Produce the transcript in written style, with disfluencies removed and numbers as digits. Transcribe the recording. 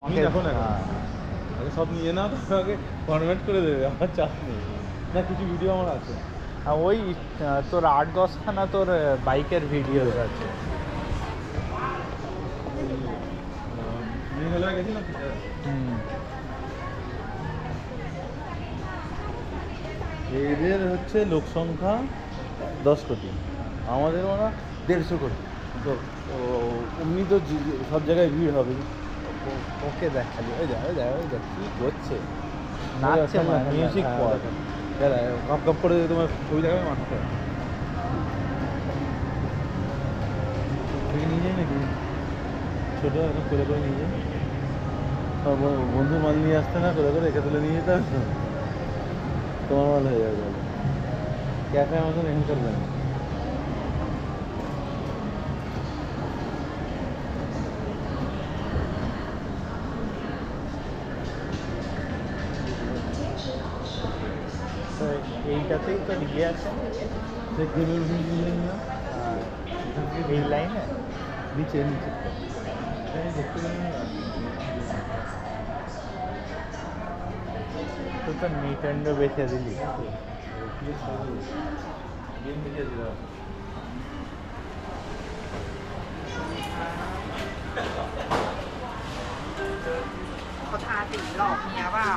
তুমি দেখো না আগে সব নিয়ে নাও, তারপর আগে কনভার্ট করে দেবে, আমার চাপ নেই। না কিছু ভিডিও আমার আছে। ওই তোর 8-10খানা তোর বাইকের ভিডিও আছে। নিয়ে গেলে গেছি না এদের হচ্ছে লোক সংখ্যা 10 কোটি, আমাদের ওরা 150 কোটি। তো এমনি তো সব জায়গায় ভিড় হবে। ওকে দেখ খালি, ওই দেখ ওই দেখ ওই দেখ কী করছে, নাচছে, মিউজিক পড়। কপ কপ করে তোমার ছবি দেখাবে মাঠটা থেকে নিয়ে যায় নাকি ছোটো এখন করে করে নিয়ে যায়। বন্ধু মাল নিয়ে আসতে না করে করে একে তুলে নিয়ে যেতে হবে, তোমার মাল হয়ে যাবে। ক্যাফে আমাদের এখানকার ব্যাংক। তো এইটাতেই তো ইয়ে আছে সে কেবল নিয়ে নিলাম এই লাইনে। নিচে নিচে দেখতে তো তোর নিটেন্ডো বেছে দিলি। গেম দেখিয়ে দিলাম।เขาทาสีหลอกเมียเปล่า